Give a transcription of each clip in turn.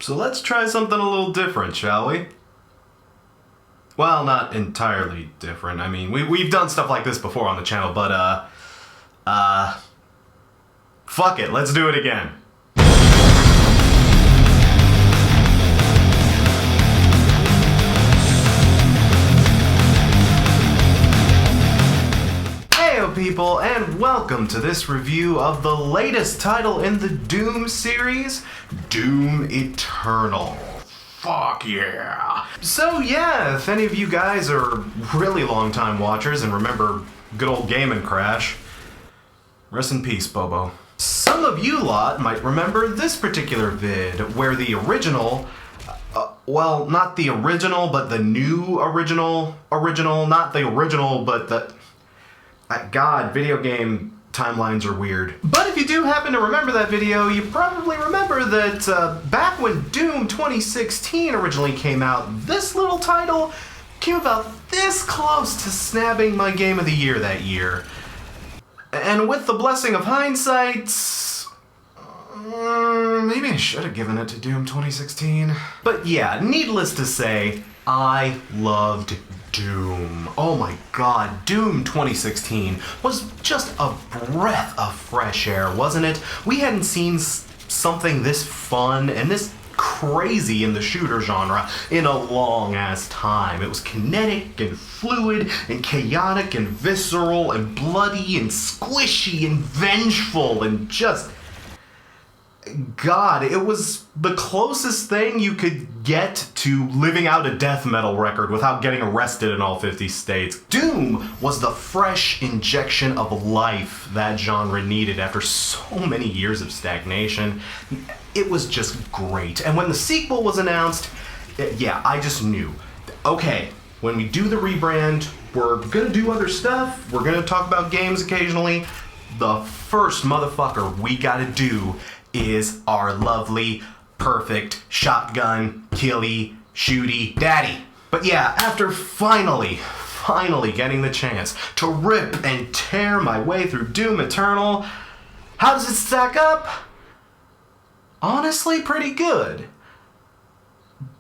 So let's try something a little different, shall we? Well, not entirely different. I mean, we've done stuff like this before on the channel, but, fuck it, let's do it again. Heyo people, and welcome to this review of the latest title in the Doom series, Doom Eternal. Fuck yeah! So yeah, if any of you guys are really long-time watchers and remember good old Game & Crash, rest in peace, Bobo. Some of you lot might remember this particular vid, where the original, well, not the original, but the new original, not the original, but the... God, video game timelines are weird. But if you do happen to remember that video, you probably remember that back when Doom 2016 originally came out, this little title came about this close to snapping my Game of the Year that year. And with the blessing of hindsight, maybe I should have given it to Doom 2016. But yeah, needless to say, I loved Doom. Oh my god, Doom 2016 was just a breath of fresh air, wasn't it? We hadn't seen something this fun and this crazy in the shooter genre in a long ass time. It was kinetic and fluid and chaotic and visceral and bloody and squishy and vengeful and just... God, it was the closest thing you could get to living out a death metal record without getting arrested in all 50 states. Doom was the fresh injection of life that genre needed after so many years of stagnation. It was just great. And when the sequel was announced, yeah, I just knew. Okay, when we do the rebrand, we're gonna do other stuff, we're gonna talk about games occasionally. The first motherfucker we gotta do is our lovely, perfect, shotgun, killy, shooty daddy. But yeah, after finally getting the chance to rip and tear my way through Doom Eternal, how does it stack up? Honestly, pretty good.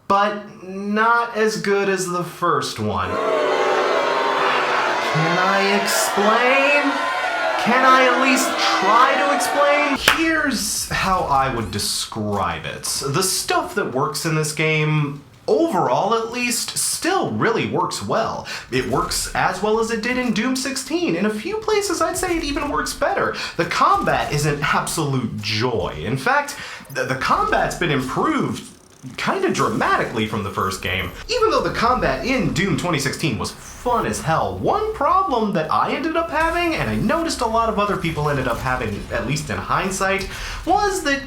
But not as good as the first one. Can I explain? Can I at least try to explain? Here's how I would describe it. The stuff that works in this game, overall at least, still really works well. It works as well as it did in Doom 16. In a few places I'd say it even works better. The combat is an absolute joy. In fact, the combat's been improved kind of dramatically from the first game. Even though the combat in Doom 2016 was fun as hell, one problem that I ended up having, and I noticed a lot of other people ended up having, at least in hindsight, was that,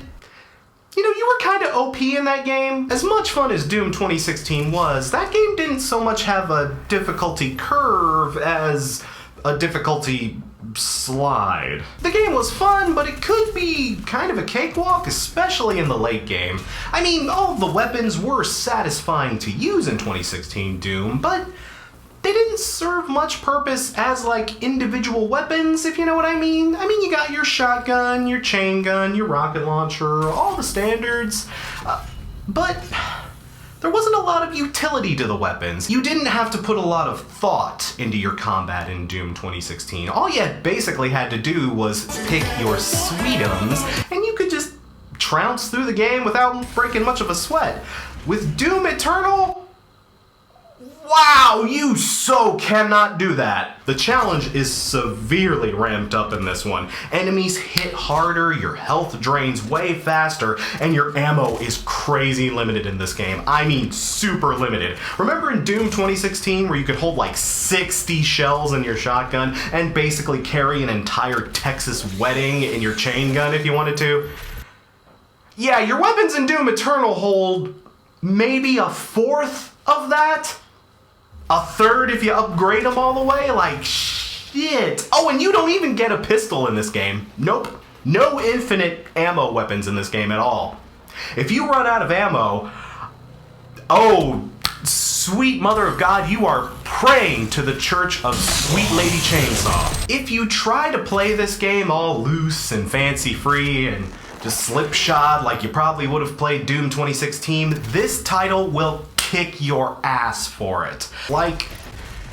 you know, you were kind of OP in that game. As much fun as Doom 2016 was, that game didn't so much have a difficulty curve as a difficulty slide. The game was fun, but it could be kind of a cakewalk, especially in the late game. I mean, all of the weapons were satisfying to use in 2016 Doom, but they didn't serve much purpose as, like, individual weapons, if you know what I mean. I mean, you got your shotgun, your chain gun, your rocket launcher, all the standards, but there wasn't a lot of utility to the weapons. You didn't have to put a lot of thought into your combat in Doom 2016. All you basically had to do was pick your sweetums, and you could just trounce through the game without breaking much of a sweat. With Doom Eternal, wow, you so cannot do that. The challenge is severely ramped up in this one. Enemies hit harder, your health drains way faster, and your ammo is crazy limited in this game. I mean, super limited. Remember in Doom 2016 where you could hold like 60 shells in your shotgun and basically carry an entire Texas wedding in your chain gun if you wanted to? Yeah, your weapons in Doom Eternal hold maybe a fourth of that? A third if you upgrade them all the way? Like, shit. Oh, and you don't even get a pistol in this game. Nope. No infinite ammo weapons in this game at all. If you run out of ammo, oh, sweet mother of God, you are praying to the church of Sweet Lady Chainsaw. If you try to play this game all loose and fancy-free and just slipshod like you probably would have played Doom 2016, this title will kick your ass for it. Like,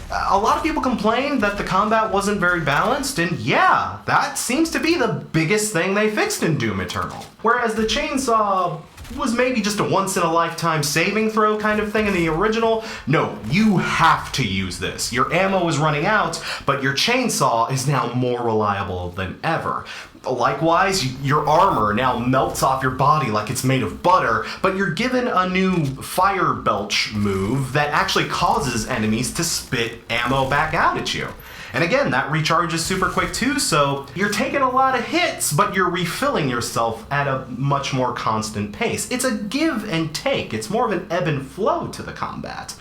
a lot of people complained that the combat wasn't very balanced, and yeah, that seems to be the biggest thing they fixed in Doom Eternal. Whereas the chainsaw was maybe just a once-in-a-lifetime saving throw kind of thing in the original, no, you have to use this. Your ammo is running out, but your chainsaw is now more reliable than ever. Likewise, your armor now melts off your body like it's made of butter, but you're given a new fire belch move that actually causes enemies to spit ammo back out at you. And again, that recharges super quick too, so you're taking a lot of hits, but you're refilling yourself at a much more constant pace. It's a give and take. It's more of an ebb and flow to the combat.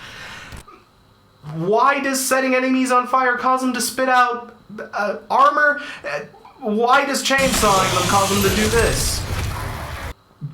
Why does setting enemies on fire cause them to spit out armor? Why does chainsawing them cause them to do this?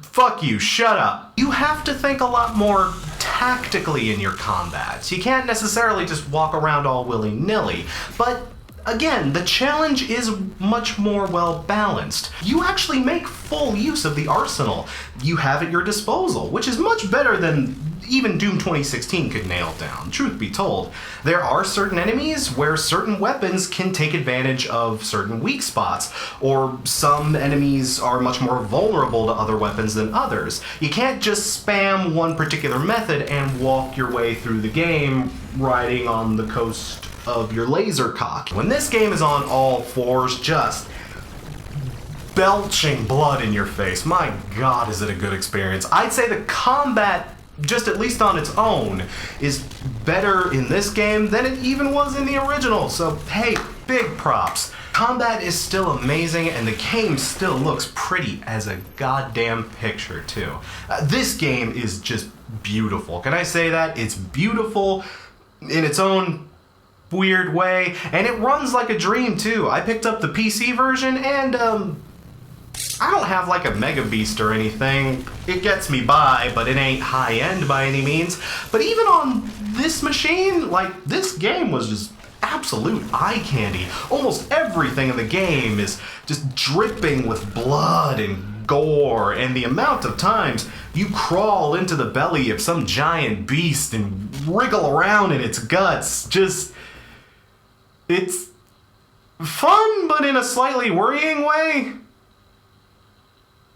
Fuck you, shut up. You have to think a lot more tactically in your combats. You can't necessarily just walk around all willy-nilly, but again, the challenge is much more well balanced. You actually make full use of the arsenal you have at your disposal, which is much better than even Doom 2016 could nail down. Truth be told, there are certain enemies where certain weapons can take advantage of certain weak spots, or some enemies are much more vulnerable to other weapons than others. You can't just spam one particular method and walk your way through the game riding on the coast of your laser cock. When this game is on all fours, just belching blood in your face, my god is it a good experience. I'd say the combat, just at least on its own, is better in this game than it even was in the original, so hey, big props. Combat is still amazing, and the game still looks pretty as a goddamn picture, too. This game is just beautiful. Can I say that? It's beautiful in its own weird way, and it runs like a dream, too. I picked up the PC version, and I don't have like a Mega Beast or anything. It gets me by, but it ain't high-end by any means. But even on this machine, like, this game was just absolute eye candy. Almost everything in the game is just dripping with blood and gore, and the amount of times you crawl into the belly of some giant beast and wriggle around in its guts, just, it's fun, but in a slightly worrying way.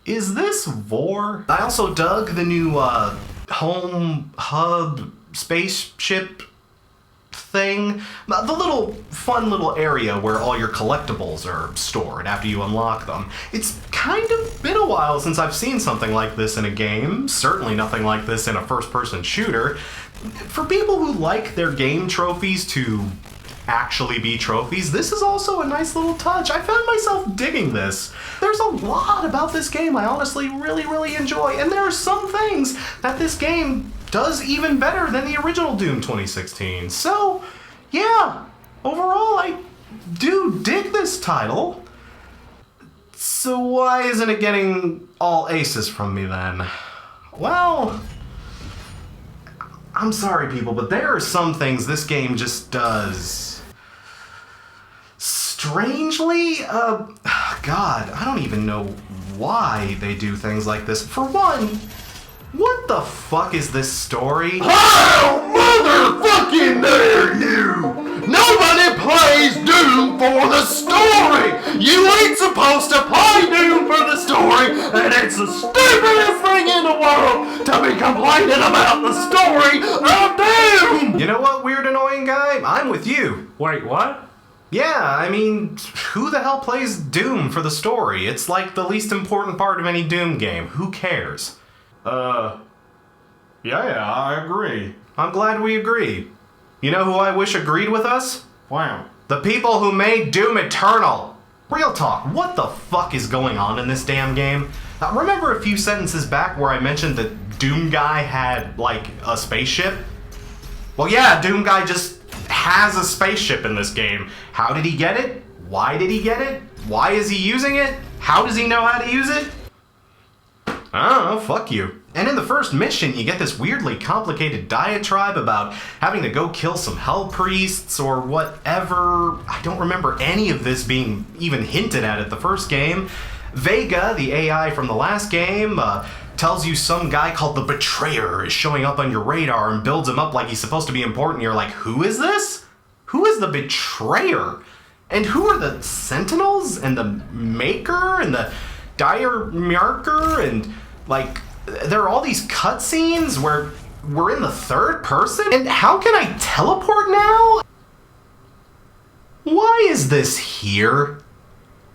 Is this Vor? I also dug the new home hub spaceship thing. The little fun little area where all your collectibles are stored after you unlock them. It's kind of been a while since I've seen something like this in a game. Certainly nothing like this in a first-person shooter. For people who like their game trophies to actually be trophies, this is also a nice little touch. I found myself digging this. There's a lot about this game I honestly really enjoy, and there are some things that this game does even better than the original Doom 2016. So, yeah, overall I do dig this title. So why isn't it getting all aces from me then? Well, I'm sorry people, but there are some things this game just does strangely, God, I don't even know why they do things like this. For one, what the fuck is this story? How motherfucking dare you! Nobody plays Doom for the story! You ain't supposed to play Doom for the story, and it's the stupidest thing in the world to be complaining about the story of Doom! You know what, weird annoying guy? I'm with you. Wait, what? Yeah, I mean, who the hell plays Doom for the story? It's like the least important part of any Doom game. Who cares? Yeah, I agree. I'm glad we agree. You know who I wish agreed with us? Wow. The people who made Doom Eternal. Real talk, what the fuck is going on in this damn game? Remember a few sentences back where I mentioned that Doom Guy had, like, a spaceship? Well, yeah, Doom Guy just has a spaceship in this game. How did he get it? Why did he get it? Why is he using it? How does he know how to use it? I don't know, fuck you. And in the first mission, you get this weirdly complicated diatribe about having to go kill some hell priests or whatever. I don't remember any of this being even hinted at the first game. Vega, the AI from the last game, tells you some guy called the Betrayer is showing up on your radar and builds him up like he's supposed to be important. You're like, who is this? Who is the Betrayer? And who are the Sentinels and the Maker and the Dire Marker? And like, there are all these cutscenes where we're in the third person? And how can I teleport now? Why is this here?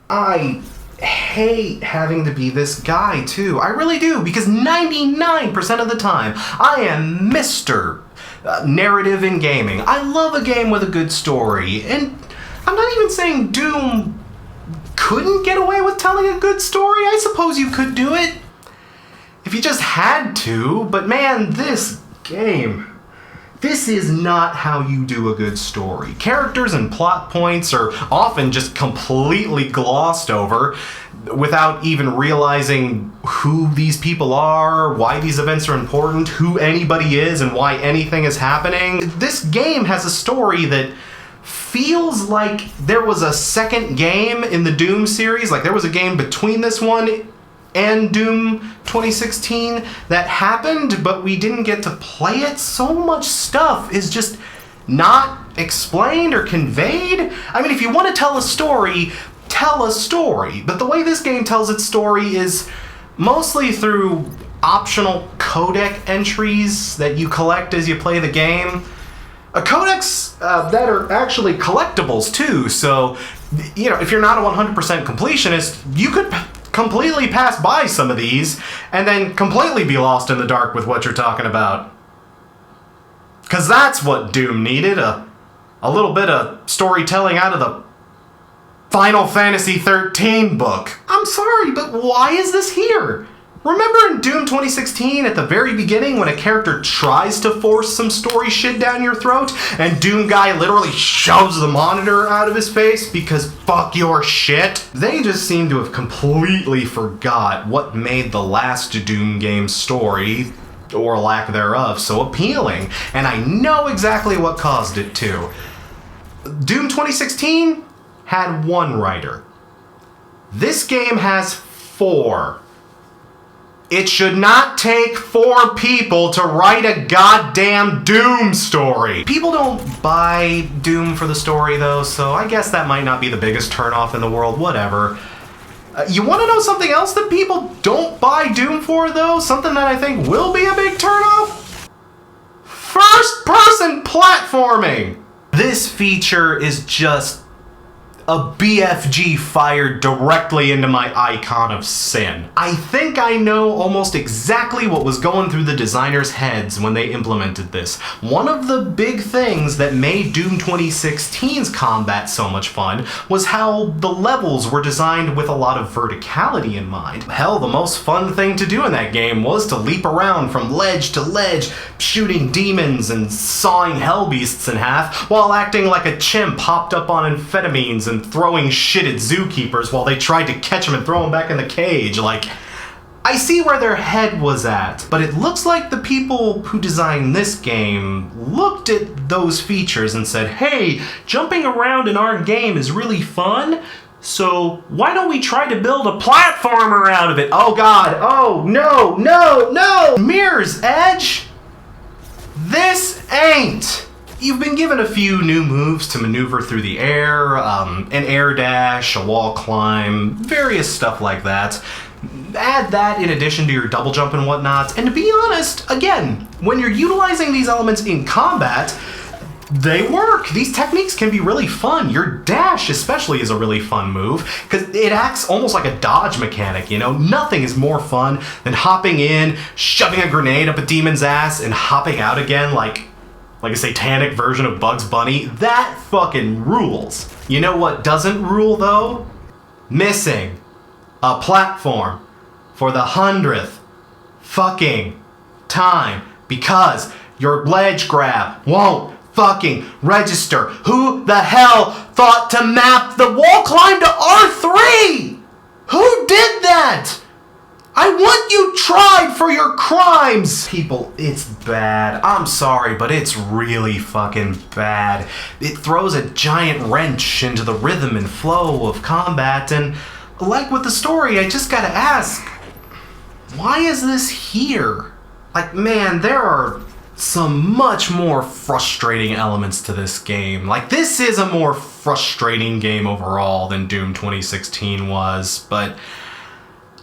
I hate having to be this guy too. I really do, because 99% of the time I am Mr. Narrative in gaming. I love a game with a good story, and I'm not even saying Doom couldn't get away with telling a good story. I suppose you could do it if you just had to, but man, this game, this is not how you do a good story. Characters and plot points are often just completely glossed over without even realizing who these people are, why these events are important, who anybody is, and why anything is happening. This game has a story that feels like there was a second game in the Doom series, like there was a game between this one and Doom 2016 that happened, but we didn't get to play it. So much stuff is just not explained or conveyed. I mean, if you want to tell a story, tell a story. But the way this game tells its story is mostly through optional codec entries that you collect as you play the game. Codecs that are actually collectibles too, so, you know, if you're not a 100% completionist, you could completely pass by some of these and then completely be lost in the dark with what you're talking about. Because that's what Doom needed, a little bit of storytelling out of the Final Fantasy 13 book. I'm sorry, but why is this here? Remember in Doom 2016 at the very beginning when a character tries to force some story shit down your throat and Doom Guy literally shoves the monitor out of his face because fuck your shit? They just seem to have completely forgot what made the last Doom game story, or lack thereof, so appealing, and I know exactly what caused it too. Doom 2016 had one writer. This game has 4. It should not take 4 people to write a goddamn Doom story. People don't buy Doom for the story though, so I guess that might not be the biggest turnoff in the world, whatever. You want to know something else that people don't buy Doom for though? Something that I think will be a big turnoff? First-person platforming! This feature is just a BFG fired directly into my icon of sin. I think I know almost exactly what was going through the designers' heads when they implemented this. One of the big things that made Doom 2016's combat so much fun was how the levels were designed with a lot of verticality in mind. Hell, the most fun thing to do in that game was to leap around from ledge to ledge, shooting demons and sawing hellbeasts in half, while acting like a chimp hopped up on amphetamines and throwing shit at zookeepers while they tried to catch him and throw him back in the cage. Like, I see where their head was at, but it looks like the people who designed this game looked at those features and said, hey, jumping around in our game is really fun, so why don't we try to build a platformer out of it? Oh god, oh no, no, no! Mirror's Edge? This ain't! You've been given a few new moves to maneuver through the air, an air dash, a wall climb, various stuff like that. Add that in addition to your double jump and whatnot, and to be honest, again, when you're utilizing these elements in combat, they work. These techniques can be really fun. Your dash especially is a really fun move, because it acts almost like a dodge mechanic, you know? Nothing is more fun than hopping in, shoving a grenade up a demon's ass, and hopping out again like a satanic version of Bugs Bunny. That fucking rules. You know what doesn't rule though? Missing a platform for the 100th fucking time because your ledge grab won't fucking register. Who the hell thought to map the wall climb to R3? Who did that? I want you tried for your crimes! People, it's bad. I'm sorry, but it's really fucking bad. It throws a giant wrench into the rhythm and flow of combat, and like with the story, I just gotta ask, why is this here? Like, man, there are some much more frustrating elements to this game. Like, this is a more frustrating game overall than Doom 2016 was, but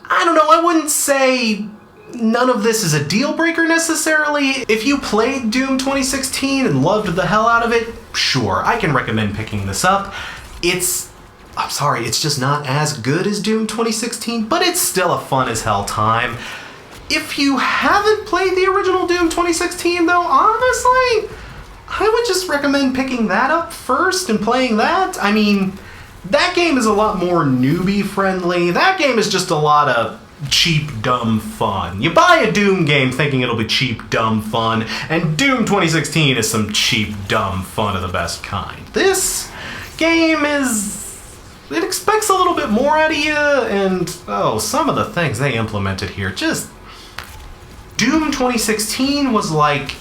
I don't know, I wouldn't say none of this is a deal breaker necessarily. If you played Doom 2016 and loved the hell out of it, sure, I can recommend picking this up. I'm sorry, it's just not as good as Doom 2016, but it's still a fun as hell time. If you haven't played the original Doom 2016 though, honestly, I would just recommend picking that up first and playing that. I mean, that game is a lot more newbie friendly. That game is just a lot of cheap, dumb fun. You buy a Doom game thinking it'll be cheap, dumb fun, and Doom 2016 is some cheap, dumb fun of the best kind. This game it expects a little bit more out of you, and some of the things they implemented here, just... Doom 2016 was like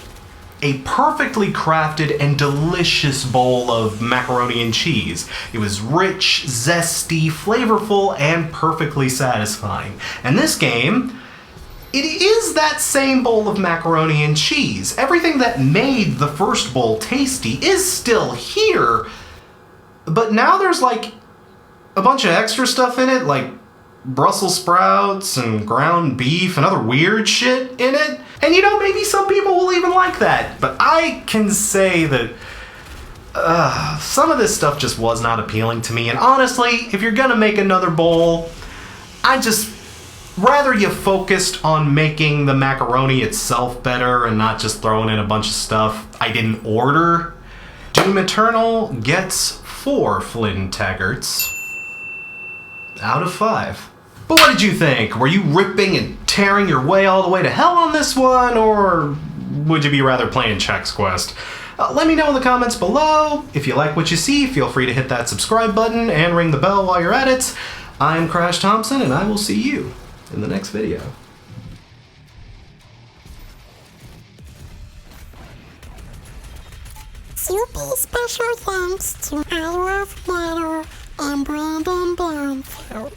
a perfectly crafted and delicious bowl of macaroni and cheese. It was rich, zesty, flavorful, and perfectly satisfying. And this game, it is that same bowl of macaroni and cheese. Everything that made the first bowl tasty is still here, but now there's like a bunch of extra stuff in it, like Brussels sprouts and ground beef and other weird shit in it. And you know, maybe some people will even like that, but I can say that some of this stuff just was not appealing to me. And honestly, if you're gonna make another bowl, I just rather you focused on making the macaroni itself better and not just throwing in a bunch of stuff I didn't order. Doom Eternal gets 4 Flynn Taggarts out of 5. But what did you think? Were you ripping and tearing your way all the way to hell on this one, or would you be rather playing Chex Quest? Let me know in the comments below. If you like what you see, feel free to hit that subscribe button and ring the bell while you're at it. I'm Crash Thompson, and I will see you in the next video. Super special thanks to I Love Matter and Brandon Blanfield.